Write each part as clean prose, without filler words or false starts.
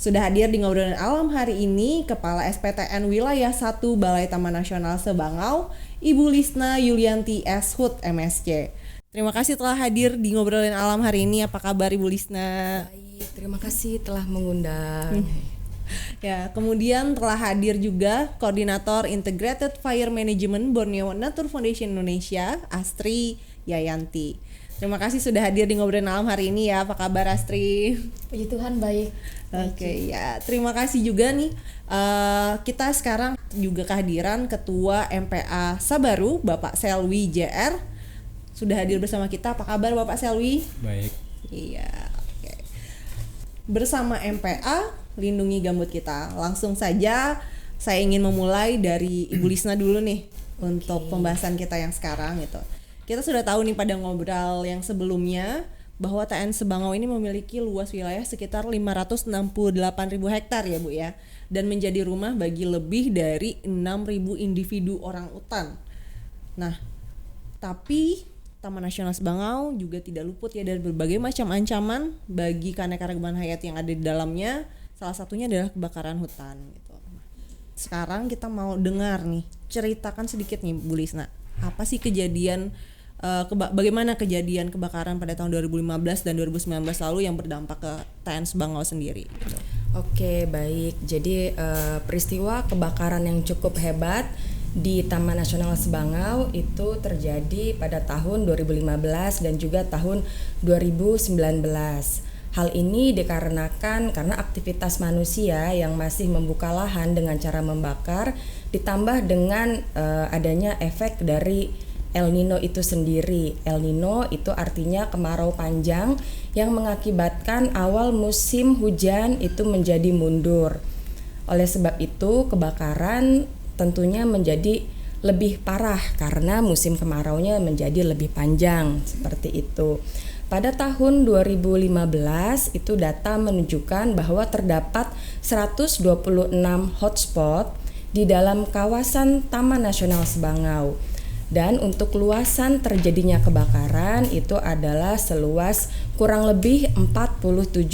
Sudah hadir di Ngobrolan Alam hari ini Kepala SPTN Wilayah 1 Balai Taman Nasional Sebangau, Ibu Lisna Yulianti Eshut MSc. Terima kasih telah hadir di Ngobrolan Alam hari ini. Apa kabar Ibu Lisna? Baik, terima kasih telah mengundang. Ya, kemudian telah hadir juga Koordinator Integrated Fire Management Borneo Nature Foundation Indonesia, Astri Yayanti. Terima kasih sudah hadir di Ngobrolan Alam hari ini ya. Apa kabar Astri? Puji Tuhan baik. Oke, ya terima kasih juga nih. Kita sekarang juga kehadiran Ketua MPA Sabaru, Bapak Selwi JR. Sudah hadir bersama kita. Apa kabar Bapak Selwi? Baik. Iya, oke. Bersama MPA, lindungi gambut kita. Langsung saja saya ingin memulai dari Ibu Lisna dulu nih untuk pembahasan kita yang sekarang gitu. Kita sudah tahu nih pada ngobrol yang sebelumnya bahwa TN Sebangau ini memiliki luas wilayah sekitar 568.000 hektar ya Bu ya, dan menjadi rumah bagi lebih dari 6.000 individu orang utan. Nah, tapi Taman Nasional Sebangau juga tidak luput ya dari berbagai macam ancaman bagi keanekaragaman hayati yang ada di dalamnya. Salah satunya adalah kebakaran hutan gitu. Sekarang kita mau dengar nih, ceritakan sedikit nih Bu Lisna. Apa sih kejadian bagaimana kejadian kebakaran pada tahun 2015 dan 2019 lalu yang berdampak ke TN Sebangau sendiri gitu. Oke, baik. Jadi peristiwa kebakaran yang cukup hebat di Taman Nasional Sebangau itu terjadi pada tahun 2015 dan juga tahun 2019. Hal ini dikarenakan karena aktivitas manusia yang masih membuka lahan dengan cara membakar, ditambah dengan adanya efek dari El Nino itu sendiri. El Nino itu artinya kemarau panjang yang mengakibatkan awal musim hujan itu menjadi mundur. Oleh sebab itu kebakaran tentunya menjadi lebih parah karena musim kemaraunya menjadi lebih panjang seperti itu. Pada tahun 2015 itu data menunjukkan bahwa terdapat 126 hotspot di dalam kawasan Taman Nasional Sebangau. Dan untuk luasan terjadinya kebakaran itu adalah seluas kurang lebih 47.000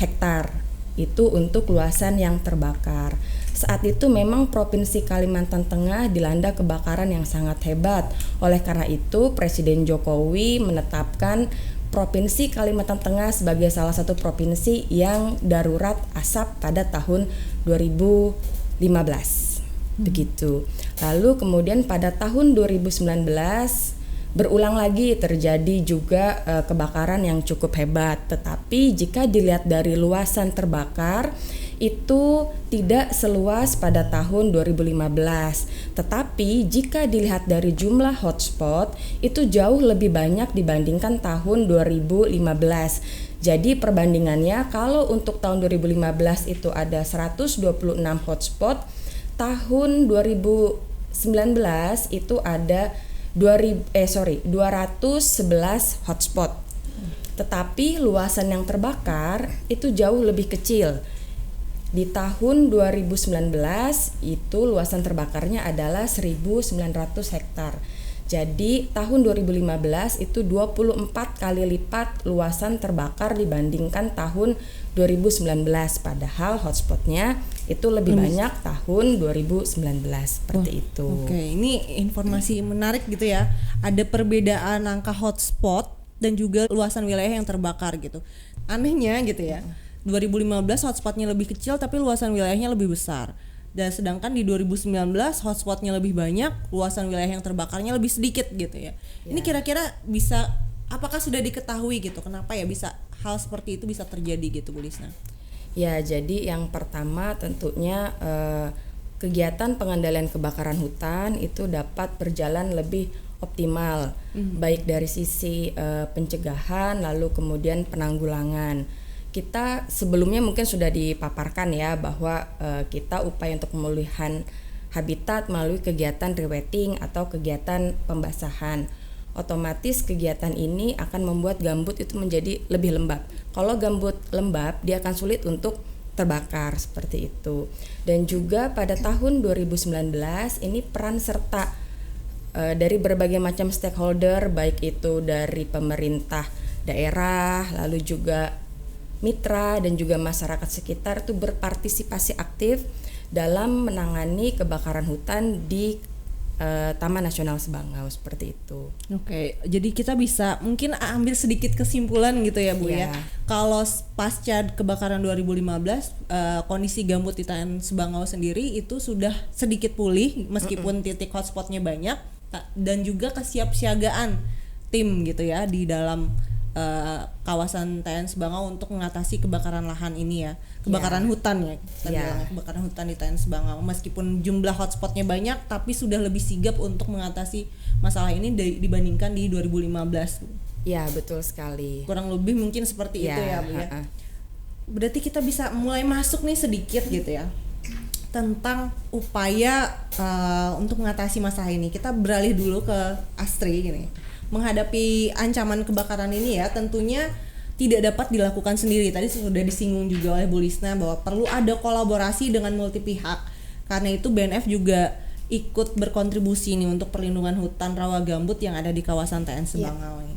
hektar. Itu untuk luasan yang terbakar. Saat itu memang Provinsi Kalimantan Tengah dilanda kebakaran yang sangat hebat. Oleh karena itu Presiden Jokowi menetapkan Provinsi Kalimantan Tengah sebagai salah satu provinsi yang darurat asap pada tahun 2015. Begitu. Lalu kemudian pada tahun 2019 berulang lagi terjadi juga kebakaran yang cukup hebat. Tetapi jika dilihat dari luasan terbakar itu tidak seluas pada tahun 2015. Tetapi jika dilihat dari jumlah hotspot itu jauh lebih banyak dibandingkan tahun 2015. Jadi perbandingannya kalau untuk tahun 2015 itu ada 126 hotspot, tahun 2019 itu ada 211 hotspot. Tetapi luasan yang terbakar itu jauh lebih kecil. Di tahun 2019 itu luasan terbakarnya adalah 1.900 hektar. Jadi tahun 2015 itu 24 kali lipat luasan terbakar dibandingkan tahun 2019, padahal hotspotnya itu lebih banyak tahun 2019 seperti itu. Oke, ini informasi menarik gitu ya. Ada perbedaan angka hotspot dan juga luasan wilayah yang terbakar gitu. Anehnya gitu ya. 2015 hotspotnya lebih kecil tapi luasan wilayahnya lebih besar. Dan sedangkan di 2019 hotspotnya lebih banyak, luasan wilayah yang terbakarnya lebih sedikit gitu ya. Ini kira-kira bisa, apakah sudah diketahui gitu kenapa ya bisa hal seperti itu bisa terjadi gitu Bu Lisna? Ya, jadi yang pertama tentunya kegiatan pengendalian kebakaran hutan itu dapat berjalan lebih optimal, baik dari sisi pencegahan lalu kemudian penanggulangan. Kita sebelumnya mungkin sudah dipaparkan ya bahwa kita upaya untuk pemulihan habitat melalui kegiatan rewetting atau kegiatan pembasahan. Otomatis kegiatan ini akan membuat gambut itu menjadi lebih lembab. Kalau gambut lembab, dia akan sulit untuk terbakar seperti itu. Dan juga pada tahun 2019 ini peran serta dari berbagai macam stakeholder, baik itu dari pemerintah daerah, lalu juga mitra dan juga masyarakat sekitar itu berpartisipasi aktif dalam menangani kebakaran hutan di Taman Nasional Sebangau seperti itu. Oke, jadi kita bisa mungkin ambil sedikit kesimpulan gitu ya Bu ya. Kalau pasca kebakaran 2015, kondisi gambut di Taman Sebangau sendiri itu sudah sedikit pulih meskipun titik hotspotnya banyak, dan juga kesiapsiagaan tim gitu ya di dalam kawasan TN Sebangau untuk mengatasi kebakaran lahan ini ya, kebakaran hutan ya, kebakaran hutan di TN Sebangau. Meskipun jumlah hotspotnya banyak, tapi sudah lebih sigap untuk mengatasi masalah ini dibandingkan di 2015. Ya, betul sekali. Kurang lebih mungkin seperti itu ya Bu ya. Berarti kita bisa mulai masuk nih sedikit gitu ya tentang upaya untuk mengatasi masalah ini. Kita beralih dulu ke Astri gini. Menghadapi ancaman kebakaran ini ya tentunya tidak dapat dilakukan sendiri. Tadi sudah disinggung juga oleh Bu Lisna bahwa perlu ada kolaborasi dengan multi pihak. Karena itu BNF juga ikut berkontribusi nih untuk perlindungan hutan rawa gambut yang ada di kawasan TN Sebangau ini.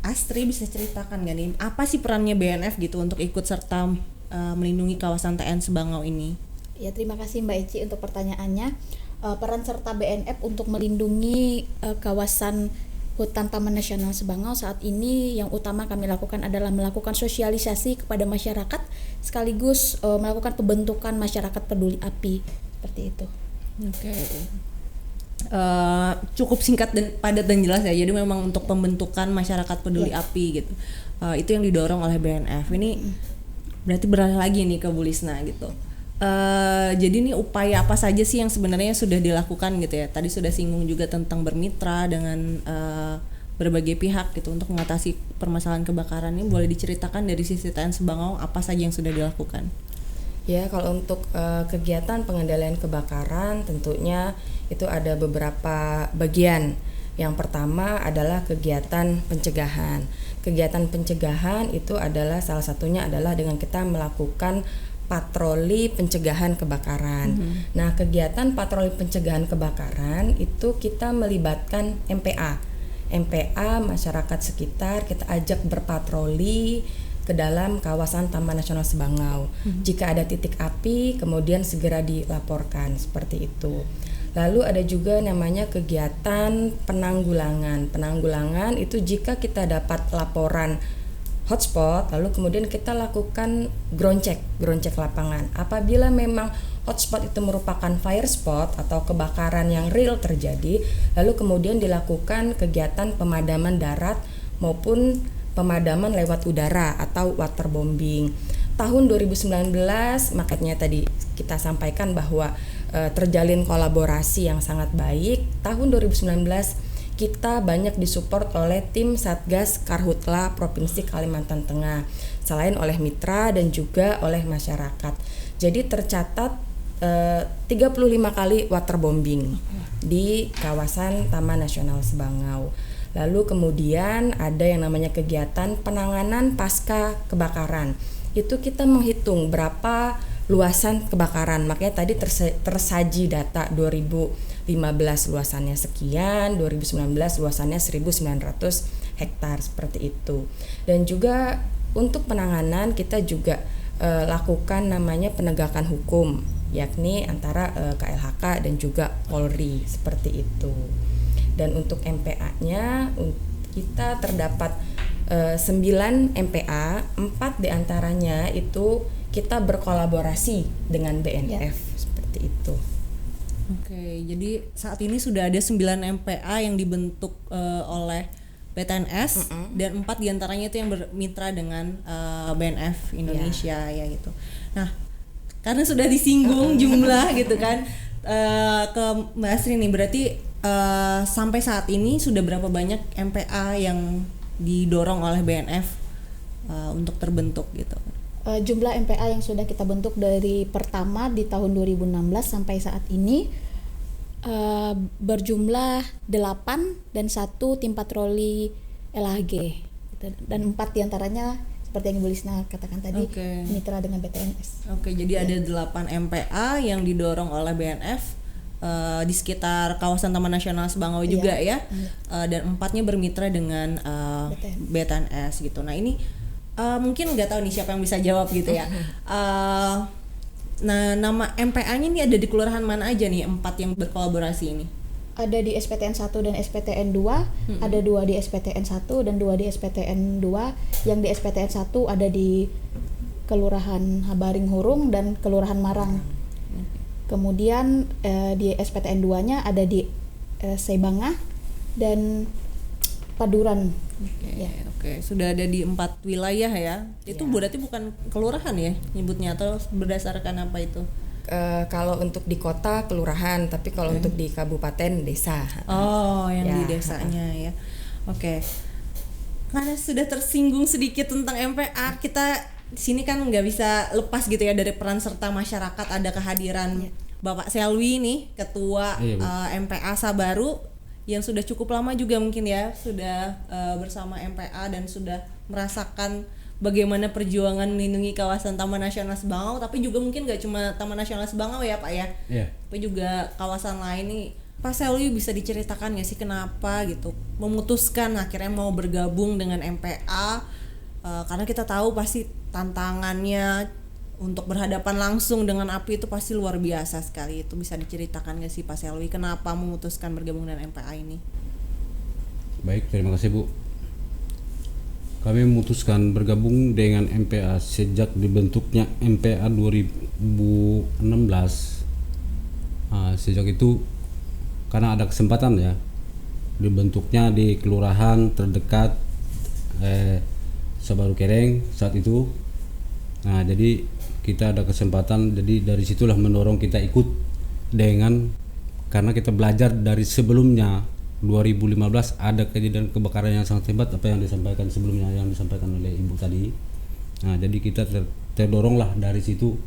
Astri bisa ceritakan gak nih apa sih perannya BNF gitu untuk ikut serta melindungi kawasan TN Sebangau ini? Ya, terima kasih Mbak Eci untuk pertanyaannya. Peran serta BNF untuk melindungi kawasan hutan Taman Nasional Sebangau saat ini yang utama kami lakukan adalah melakukan sosialisasi kepada masyarakat sekaligus melakukan pembentukan masyarakat peduli api seperti itu. Oke. Cukup singkat dan padat dan jelas ya. Jadi memang untuk pembentukan masyarakat peduli api gitu. Itu yang didorong oleh BNF. Ini berarti beralih lagi nih ke Bu Lisna gitu. Jadi nih upaya apa saja sih yang sebenarnya sudah dilakukan gitu ya? Tadi sudah singgung juga tentang bermitra dengan berbagai pihak gitu untuk mengatasi permasalahan kebakaran ini. Boleh diceritakan dari sisi TN Sebangau apa saja yang sudah dilakukan? Ya, kalau untuk kegiatan pengendalian kebakaran tentunya itu ada beberapa bagian. Yang pertama adalah kegiatan pencegahan. Kegiatan pencegahan itu adalah salah satunya adalah dengan kita melakukan patroli pencegahan kebakaran. Nah, kegiatan patroli pencegahan kebakaran itu kita melibatkan MPA, masyarakat sekitar, kita ajak berpatroli ke dalam kawasan Taman Nasional Sebangau. Jika ada titik api, kemudian segera dilaporkan seperti itu. Lalu ada juga namanya kegiatan penanggulangan. Penanggulangan itu jika kita dapat laporan hotspot, lalu kemudian kita lakukan ground check lapangan. Apabila memang hotspot itu merupakan fire spot atau kebakaran yang real terjadi, lalu kemudian dilakukan kegiatan pemadaman darat maupun pemadaman lewat udara atau waterbombing. Tahun 2019 makanya tadi kita sampaikan bahwa terjalin kolaborasi yang sangat baik. Tahun 2019 kita banyak disupport oleh tim Satgas Karhutla Provinsi Kalimantan Tengah, selain oleh mitra dan juga oleh masyarakat. Jadi tercatat 35 kali waterbombing di kawasan Taman Nasional Sebangau. Lalu kemudian ada yang namanya kegiatan penanganan pasca kebakaran. Itu kita menghitung berapa luasan kebakaran. Makanya tadi tersaji data 2015 luasannya sekian, 2019 luasannya 1.900 hektar seperti itu. Dan juga untuk penanganan kita juga lakukan namanya penegakan hukum, yakni antara KLHK dan juga Polri seperti itu. Dan untuk MPA-nya kita terdapat 9 MPA, 4 diantaranya itu kita berkolaborasi dengan BNF seperti itu. Oke, jadi saat ini sudah ada 9 MPA yang dibentuk oleh BTNS dan 4 diantaranya itu yang bermitra dengan BNF Indonesia ya gitu. Nah, karena sudah disinggung jumlah gitu kan ke Mbak Astri nih, berarti sampai saat ini sudah berapa banyak MPA yang didorong oleh BNF untuk terbentuk gitu? Jumlah MPA yang sudah kita bentuk dari pertama di tahun 2016 sampai saat ini berjumlah 8 dan 1 tim patroli LHG gitu. Dan 4 diantaranya seperti yang Ibu Lisna katakan tadi mitra dengan BTNS. Oke, jadi ada 8 MPA yang didorong oleh BNF di sekitar kawasan Taman Nasional Sebangau juga ya. Dan 4-nya bermitra dengan BTNS gitu. Nah ini mungkin nggak tahu nih siapa yang bisa jawab gitu ya. Nah nama MPA-nya ini ada di kelurahan mana aja nih 4 yang berkolaborasi ini? Ada di SPTN 1 dan SPTN 2, ada 2 di SPTN 1 dan 2 di SPTN 2. Yang di SPTN 1 ada di Kelurahan Habaring Hurung dan Kelurahan Marang. Kemudian di SPTN 2-nya ada di Sebangah dan Paduran. Oke. Sudah ada di 4 wilayah ya. Itu berarti bukan kelurahan ya nyebutnya, atau berdasarkan apa itu? Kalau untuk di kota kelurahan, tapi kalau untuk di kabupaten desa. Oh, yang di desanya ya. Oke. Karena sudah tersinggung sedikit tentang MPA, kita di sini kan nggak bisa lepas gitu ya dari peran serta masyarakat. Ada kehadiran Bapak Selwi nih, Ketua MPA Sabaru yang sudah cukup lama juga mungkin ya, sudah bersama MPA dan sudah merasakan bagaimana perjuangan melindungi kawasan Taman Nasional Sebangau, tapi juga mungkin gak cuma Taman Nasional Sebangau ya Pak ya, tapi juga kawasan lain nih. Pak Selwi bisa diceritakan gak sih kenapa gitu memutuskan akhirnya mau bergabung dengan MPA, karena kita tahu pasti tantangannya untuk berhadapan langsung dengan api itu pasti luar biasa sekali. Itu bisa diceritakan gak sih Pak Selwi kenapa memutuskan bergabung dengan MPA ini? Baik, terima kasih Bu. Kami memutuskan bergabung dengan MPA sejak dibentuknya MPA 2016. Sejak itu karena ada kesempatan ya, dibentuknya di kelurahan terdekat Sabaru Kereng saat itu. Nah jadi kita ada kesempatan, jadi dari situlah mendorong kita ikut karena kita belajar dari sebelumnya 2015 ada kejadian kebakaran yang sangat hebat, apa yang disampaikan sebelumnya, yang disampaikan oleh Ibu tadi. Nah jadi kita terdoronglah dari situ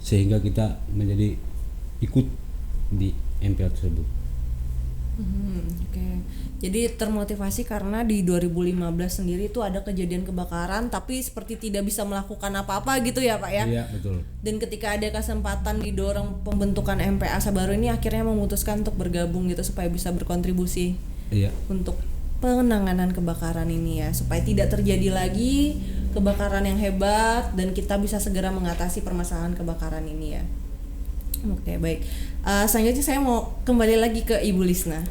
sehingga kita menjadi ikut di MPA tersebut. Oke. Jadi termotivasi karena di 2015 sendiri itu ada kejadian kebakaran tapi seperti tidak bisa melakukan apa-apa gitu ya Pak ya? Iya betul. Dan ketika ada kesempatan didorong pembentukan MPA Sabaru ini, akhirnya memutuskan untuk bergabung gitu supaya bisa berkontribusi untuk penanganan kebakaran ini ya, supaya tidak terjadi lagi kebakaran yang hebat dan kita bisa segera mengatasi permasalahan kebakaran ini ya. Oke, baik. Selanjutnya saya mau kembali lagi ke Ibu Lisna.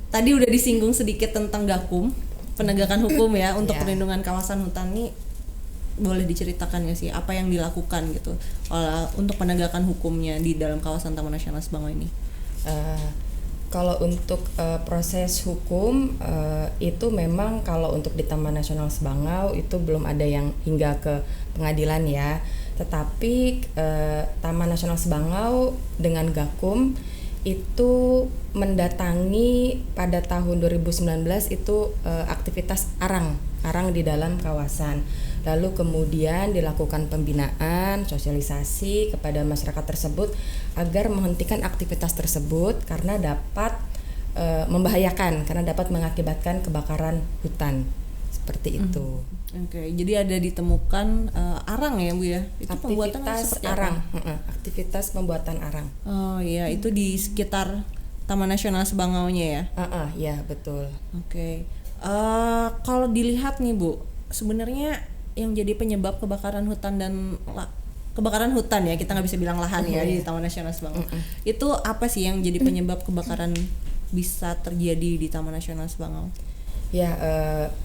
Tadi udah disinggung sedikit tentang Gakum, penegakan hukum ya untuk perlindungan kawasan hutan ini. Boleh diceritakan nggak sih apa yang dilakukan gitu untuk penegakan hukumnya di dalam kawasan Taman Nasional Sebangau ini? Kalau untuk proses hukum itu memang kalau untuk di Taman Nasional Sebangau itu belum ada yang hingga ke pengadilan ya. Tetapi Taman Nasional Sebangau dengan Gakum itu mendatangi pada tahun 2019 itu aktivitas arang di dalam kawasan. Lalu kemudian dilakukan pembinaan, sosialisasi kepada masyarakat tersebut agar menghentikan aktivitas tersebut karena dapat membahayakan, karena dapat mengakibatkan kebakaran hutan. Seperti itu. Oke, jadi ada ditemukan arang ya Bu ya? Itu aktivitas arang, aktivitas pembuatan arang. Oh iya, itu di sekitar Taman Nasional Sebangau-nya ya? Ya betul. Oke. Kalau dilihat nih Bu, sebenarnya yang jadi penyebab kebakaran hutan kebakaran hutan ya, kita nggak bisa bilang lahan ya di Taman Nasional Sebangau. Itu apa sih yang jadi penyebab kebakaran bisa terjadi di Taman Nasional Sebangau? Ya,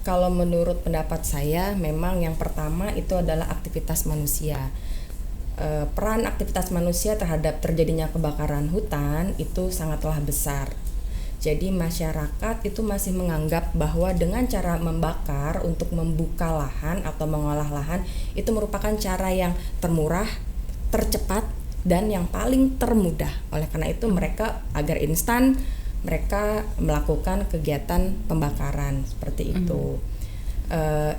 kalau menurut pendapat saya memang yang pertama itu adalah aktivitas manusia. Peran aktivitas manusia terhadap terjadinya kebakaran hutan itu sangatlah besar. Jadi masyarakat itu masih menganggap bahwa dengan cara membakar untuk membuka lahan atau mengolah lahan itu merupakan cara yang termurah, tercepat, dan yang paling termudah. Oleh karena itu mereka agar instan mereka melakukan kegiatan pembakaran seperti itu.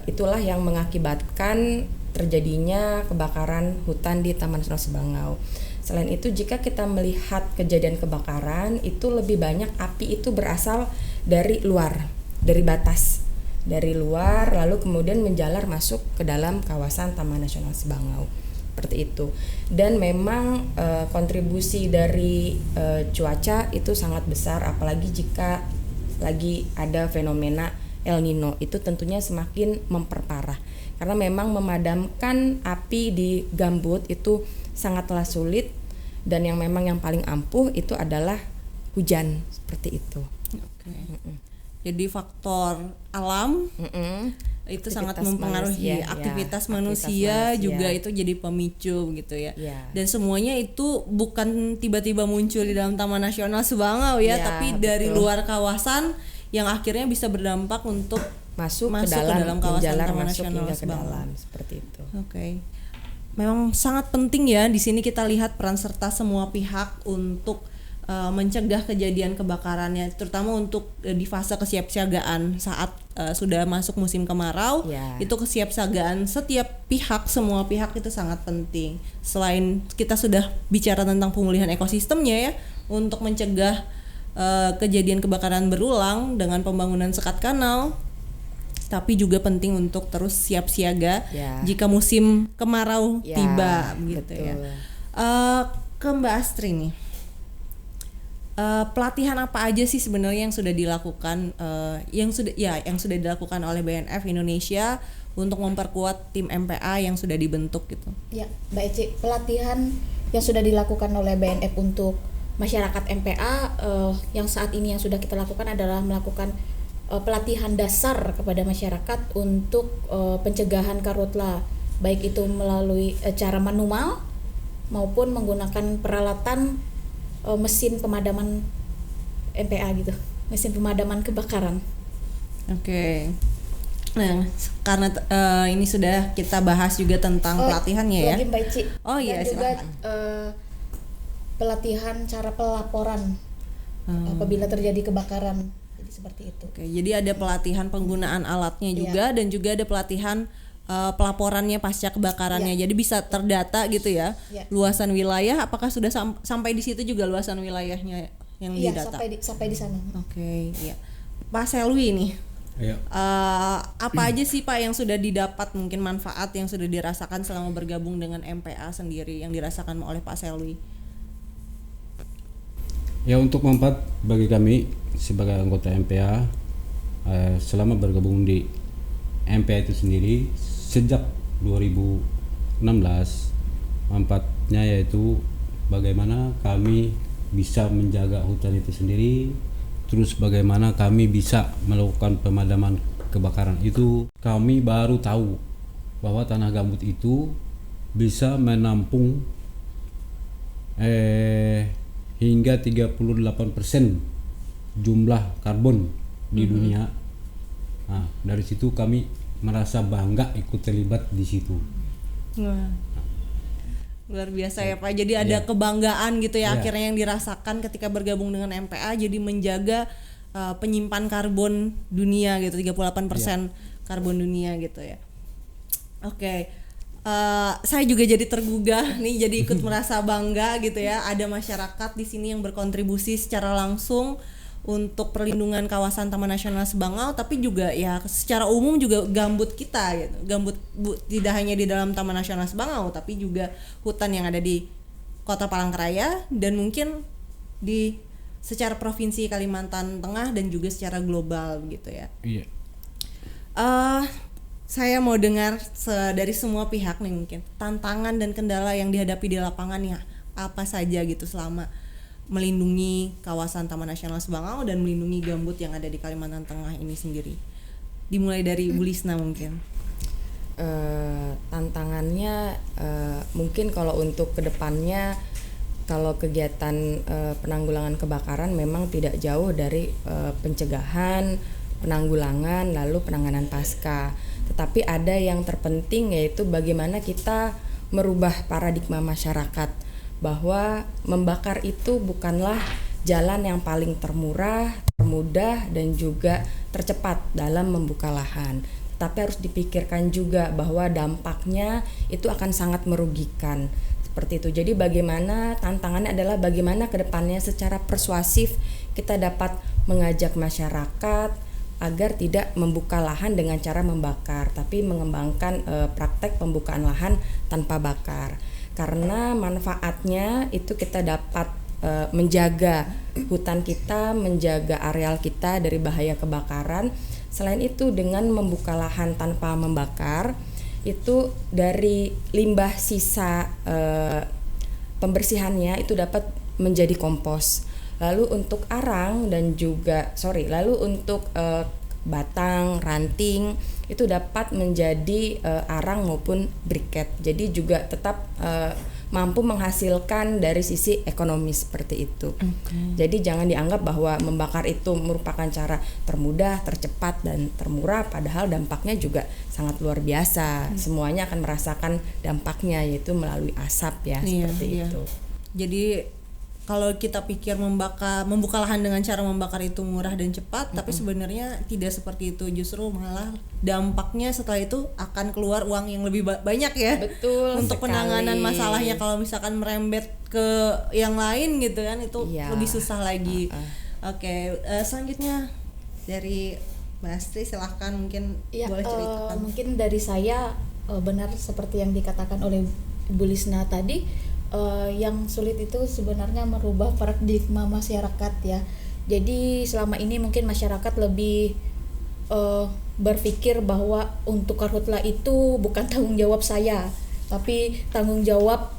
Itulah yang mengakibatkan terjadinya kebakaran hutan di Taman Nasional Sebangau. Selain itu, jika kita melihat kejadian kebakaran itu lebih banyak api itu berasal dari luar, dari batas, dari luar lalu kemudian menjalar masuk ke dalam kawasan Taman Nasional Sebangau. seperti itu. Dan memang kontribusi dari cuaca itu sangat besar, apalagi jika lagi ada fenomena El Nino, itu tentunya semakin memperparah. Karena memang memadamkan api di gambut itu sangatlah sulit, dan yang memang yang paling ampuh itu adalah hujan, seperti itu. Oke. Jadi faktor alam itu sangat mempengaruhi aktivitas manusia juga, itu jadi pemicu gitu ya. Dan semuanya itu bukan tiba-tiba muncul di dalam Taman Nasional Subangau ya, tapi dari luar kawasan yang akhirnya bisa berdampak untuk masuk ke dalam kawasan Taman Nasional Subangau, seperti itu. Oke. Memang sangat penting ya di sini kita lihat peran serta semua pihak untuk mencegah kejadian kebakarannya, terutama untuk di fase kesiapsiagaan saat sudah masuk musim kemarau. Itu kesiapsiagaan setiap pihak, semua pihak itu sangat penting. Selain kita sudah bicara tentang pemulihan ekosistemnya ya, untuk mencegah kejadian kebakaran berulang dengan pembangunan sekat kanal, tapi juga penting untuk terus siap siaga jika musim kemarau tiba gitu ya. Ke Mbak Astri nih, pelatihan apa aja sih sebenarnya yang sudah dilakukan yang sudah dilakukan oleh BNF Indonesia untuk memperkuat tim MPA yang sudah dibentuk gitu? Ya, Mbak Eci, pelatihan yang sudah dilakukan oleh BNF untuk masyarakat MPA yang saat ini yang sudah kita lakukan adalah melakukan pelatihan dasar kepada masyarakat untuk pencegahan karhutla, baik itu melalui cara manual maupun menggunakan peralatan mesin pemadaman MPA gitu, mesin pemadaman kebakaran. Oke. Nah, karena ini sudah kita bahas juga tentang pelatihannya ya. Lagi Mbak Ci. Oh iya, dan juga pelatihan cara pelaporan apabila terjadi kebakaran. Jadi seperti itu. Oke, jadi ada pelatihan penggunaan alatnya juga dan juga ada pelatihan pelaporannya pasca kebakarannya. Jadi bisa terdata gitu ya. Luasan wilayah, apakah sudah sampai di situ juga luasan wilayahnya yang didata? Sampai di sana. Oke, iya. Pak Selwi nih. Apa aja sih Pak yang sudah didapat, mungkin manfaat yang sudah dirasakan selama bergabung dengan MPA sendiri yang dirasakan oleh Pak Selwi? Ya, untuk manfaat bagi kami sebagai anggota MPA selama bergabung di MPA itu sendiri sejak 2016, manfaatnya yaitu bagaimana kami bisa menjaga hutan itu sendiri, terus bagaimana kami bisa melakukan pemadaman kebakaran itu. Kami baru tahu bahwa tanah gambut itu bisa menampung hingga 38% jumlah karbon di dunia. Nah, dari situ kami merasa bangga ikut terlibat di situ. Wah, luar biasa ya Pak. Jadi ada kebanggaan gitu ya akhirnya yang dirasakan ketika bergabung dengan MPA, jadi menjaga penyimpan karbon dunia gitu, 38% karbon dunia gitu ya. Oke. Saya juga jadi tergugah nih, jadi ikut merasa bangga gitu ya. Ada masyarakat di sini yang berkontribusi secara langsung untuk perlindungan kawasan Taman Nasional Subangau, tapi juga ya secara umum juga gambut kita gitu. Gambut tidak hanya di dalam Taman Nasional Subangau, tapi juga hutan yang ada di Kota Palangkaraya dan mungkin di secara provinsi Kalimantan Tengah dan juga secara global gitu ya. Iya. Saya mau dengar dari semua pihak nih, mungkin tantangan dan kendala yang dihadapi di lapangan ya apa saja gitu selama melindungi kawasan Taman Nasional Subangau dan melindungi gambut yang ada di Kalimantan Tengah ini sendiri. Dimulai dari Bu Lisna mungkin. Tantangannya mungkin kalau untuk kedepannya, kalau kegiatan penanggulangan kebakaran memang tidak jauh dari pencegahan, penanggulangan, lalu penanganan pasca. Tetapi ada yang terpenting, yaitu bagaimana kita merubah paradigma masyarakat bahwa membakar itu bukanlah jalan yang paling termurah, termudah, dan juga tercepat dalam membuka lahan. Tapi harus dipikirkan juga bahwa dampaknya itu akan sangat merugikan. Seperti itu. Jadi bagaimana, tantangannya adalah bagaimana ke depannya secara persuasif kita dapat mengajak masyarakat agar tidak membuka lahan dengan cara membakar, tapi mengembangkan praktek pembukaan lahan tanpa bakar. karena manfaatnya itu kita dapat menjaga hutan kita, menjaga areal kita dari bahaya kebakaran. Selain itu dengan membuka lahan tanpa membakar, itu dari limbah sisa pembersihannya itu dapat menjadi kompos. Lalu untuk untuk batang, ranting itu dapat menjadi arang maupun briket. Jadi juga tetap mampu menghasilkan dari sisi ekonomi seperti itu. Jadi jangan dianggap bahwa membakar itu merupakan cara termudah, tercepat dan termurah, padahal dampaknya juga sangat luar biasa. Semuanya akan merasakan dampaknya, yaitu melalui asap ya, seperti itu. Jadi kalau kita pikir membuka lahan dengan cara membakar itu murah dan cepat, tapi sebenarnya tidak seperti itu. Justru malah dampaknya setelah itu akan keluar uang yang lebih banyak ya. Betul untuk sekali. penanganan masalahnya. Kalau misalkan merembet ke yang lain gitu kan, itu lebih susah lagi. Oke, selanjutnya dari Mbak Astri, silahkan mungkin boleh ceritakan. Mungkin dari saya benar seperti yang dikatakan oleh Ibu Lisna tadi. Yang sulit itu sebenarnya merubah paradigma masyarakat ya. Jadi selama ini mungkin masyarakat lebih berpikir bahwa untuk karhutla itu bukan tanggung jawab saya, tapi tanggung jawab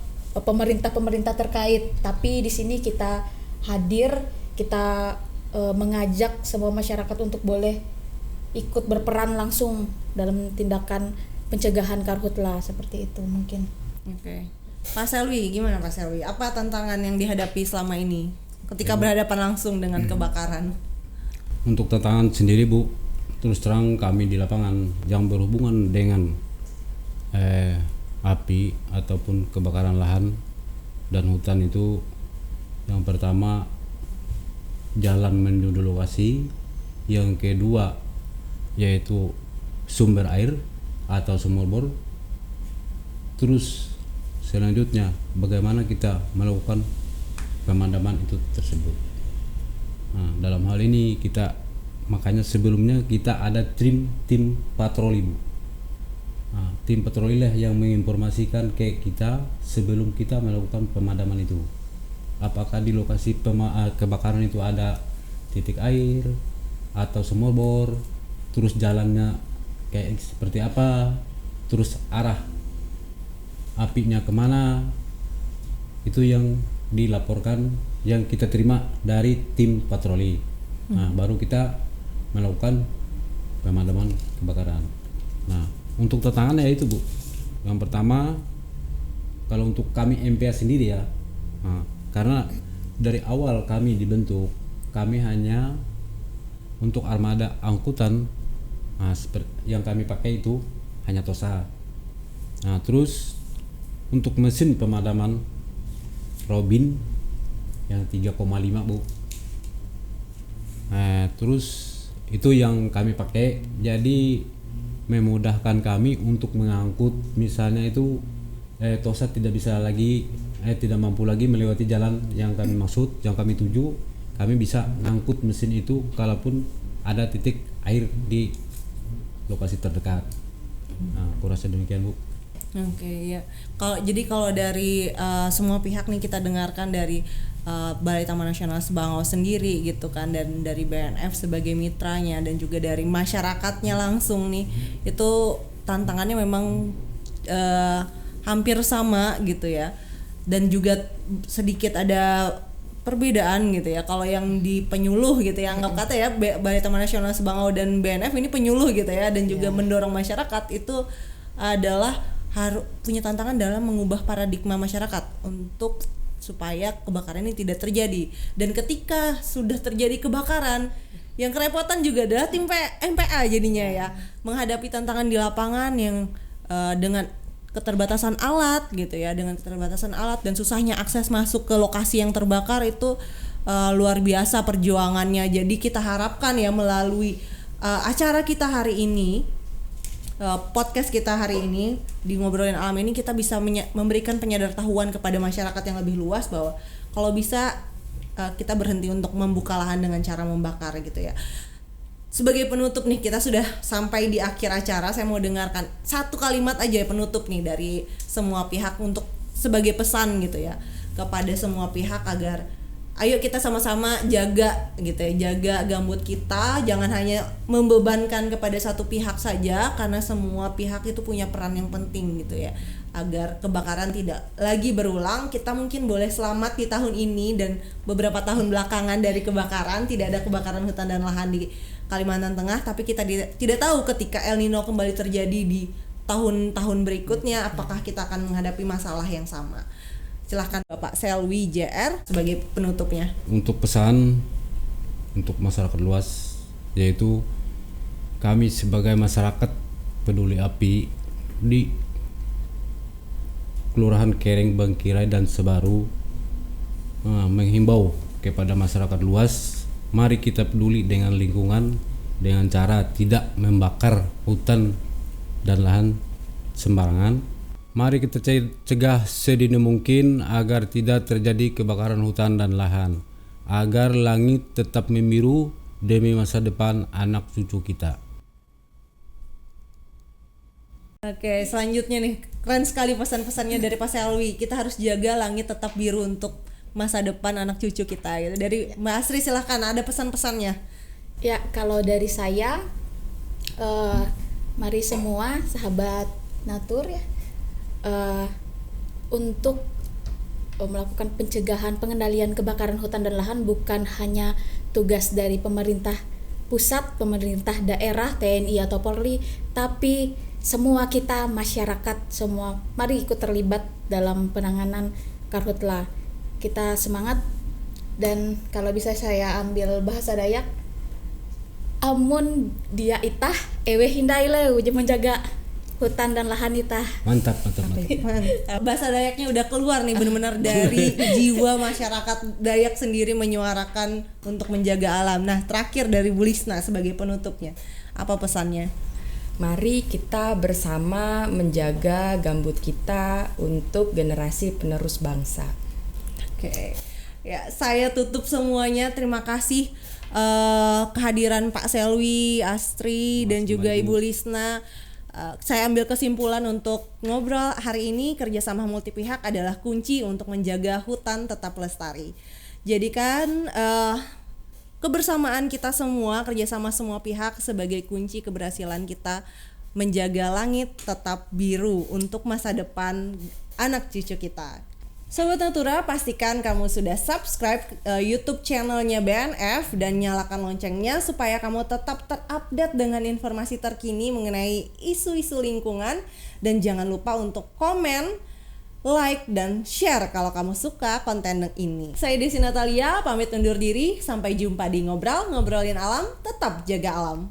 pemerintah terkait. Tapi di sini kita hadir, kita mengajak semua masyarakat untuk boleh ikut berperan langsung dalam tindakan pencegahan karhutla, seperti itu mungkin. Oke. Pak Selwi, gimana Pak Selwi? Apa tantangan yang dihadapi selama ini ketika berhadapan langsung dengan kebakaran? Untuk tantangan sendiri Bu, terus terang kami di lapangan yang berhubungan dengan api ataupun kebakaran lahan dan hutan itu, yang pertama jalan menuju lokasi, yang kedua yaitu sumber air atau sumur bor, terus selanjutnya bagaimana kita melakukan pemadaman itu tersebut. Nah, dalam hal ini makanya sebelumnya kita ada tim patroli Bu. Nah, tim patroli lah yang menginformasikan ke kita sebelum kita melakukan pemadaman itu. Apakah di lokasi kebakaran itu ada titik air atau sumur bor, terus jalannya kayak seperti apa, terus arah apinya kemana, itu yang dilaporkan, yang kita terima dari tim patroli. Nah, baru kita melakukan pemadaman kebakaran. Nah, untuk tantangannya itu Bu, yang pertama kalau untuk kami MPA sendiri ya, karena dari awal kami dibentuk, kami hanya untuk armada angkutan, yang kami pakai itu hanya TOSA. Nah, terus untuk mesin pemadaman Robin yang 3,5 Bu. Terus itu yang kami pakai, jadi memudahkan kami untuk mengangkut, misalnya itu TOSA tidak mampu lagi melewati jalan yang kami maksud, yang kami tuju, kami bisa ngangkut mesin itu kalaupun ada titik air di lokasi terdekat. Nah, aku rasa demikian Bu. Oke, ya. Kalau dari semua pihak nih, kita dengarkan dari Balai Taman Nasional Sebangau sendiri gitu kan, dan dari BNF sebagai mitranya dan juga dari masyarakatnya langsung nih, itu tantangannya memang hampir sama gitu ya, dan juga sedikit ada perbedaan gitu ya. Kalau yang di penyuluh gitu ya, anggap kata ya Balai Taman Nasional Sebangau dan BNF ini penyuluh gitu ya, dan juga mendorong masyarakat, itu adalah harus punya tantangan dalam mengubah paradigma masyarakat untuk supaya kebakaran ini tidak terjadi. Dan ketika sudah terjadi kebakaran, yang kerepotan juga adalah tim MPA jadinya ya, menghadapi tantangan di lapangan yang dengan keterbatasan alat gitu ya, dengan keterbatasan alat dan susahnya akses masuk ke lokasi yang terbakar, itu luar biasa perjuangannya. Jadi kita harapkan ya melalui acara kita hari ini, podcast kita hari ini di Ngobrolin Alam ini, kita bisa memberikan penyadartahuan kepada masyarakat yang lebih luas bahwa kalau bisa kita berhenti untuk membuka lahan dengan cara membakar gitu ya. Sebagai penutup nih, kita sudah sampai di akhir acara. Saya mau dengarkan satu kalimat aja penutup nih dari semua pihak untuk sebagai pesan gitu ya kepada semua pihak agar ayo kita sama-sama jaga gitu ya, jaga gambut kita, jangan hanya membebankan kepada satu pihak saja karena semua pihak itu punya peran yang penting gitu ya, agar kebakaran tidak lagi berulang. Kita mungkin boleh selamat di tahun ini dan beberapa tahun belakangan dari kebakaran, tidak ada kebakaran hutan dan lahan di Kalimantan Tengah, tapi kita tidak tahu ketika El Nino kembali terjadi di tahun-tahun berikutnya apakah kita akan menghadapi masalah yang sama. Silahkan Bapak Selwi JR sebagai penutupnya. Untuk pesan untuk masyarakat luas, yaitu kami sebagai masyarakat peduli api di Kelurahan Kereng, Bangkirai dan Sebaru menghimbau kepada masyarakat luas, mari kita peduli dengan lingkungan dengan cara tidak membakar hutan dan lahan sembarangan. Mari kita cegah sedini mungkin agar tidak terjadi kebakaran hutan dan lahan, agar langit tetap membiru demi masa depan anak cucu kita. Oke, selanjutnya nih, keren sekali pesan-pesannya dari Pak Selwi. Kita harus jaga langit tetap biru untuk masa depan anak cucu kita gitu. Dari Mbak Asri silahkan, ada pesan-pesannya. Ya, kalau dari saya, mari semua sahabat Natur ya, untuk melakukan pencegahan pengendalian kebakaran hutan dan lahan bukan hanya tugas dari pemerintah pusat, pemerintah daerah, TNI atau Polri, tapi semua kita masyarakat semua mari ikut terlibat dalam penanganan karhutla. Kita semangat, dan kalau bisa saya ambil bahasa Dayak, amun dia itah ewe hindai leu menjaga hutan dan lahan itah. Mantap. Bahasa Dayaknya udah keluar nih benar-benar dari jiwa masyarakat Dayak sendiri menyuarakan untuk menjaga alam. Nah, terakhir dari Bu Lisna sebagai penutupnya, apa pesannya? Mari kita bersama menjaga gambut kita untuk generasi penerus bangsa. Oke. Ya, saya tutup semuanya. Terima kasih kehadiran Pak Selwi, Astri dan juga Ibu Lisna. Saya ambil kesimpulan untuk ngobrol hari ini, kerjasama multi pihak adalah kunci untuk menjaga hutan tetap lestari. Jadikan kebersamaan kita semua, kerjasama semua pihak sebagai kunci keberhasilan kita menjaga langit tetap biru untuk masa depan anak cucu kita. Sobat Natura, pastikan kamu sudah subscribe YouTube channelnya BNF dan nyalakan loncengnya supaya kamu tetap terupdate dengan informasi terkini mengenai isu-isu lingkungan. Dan jangan lupa untuk komen, like, dan share kalau kamu suka konten ini. Saya Desi Natalia, pamit undur diri. Sampai jumpa di Ngobrolin Alam, tetap jaga alam.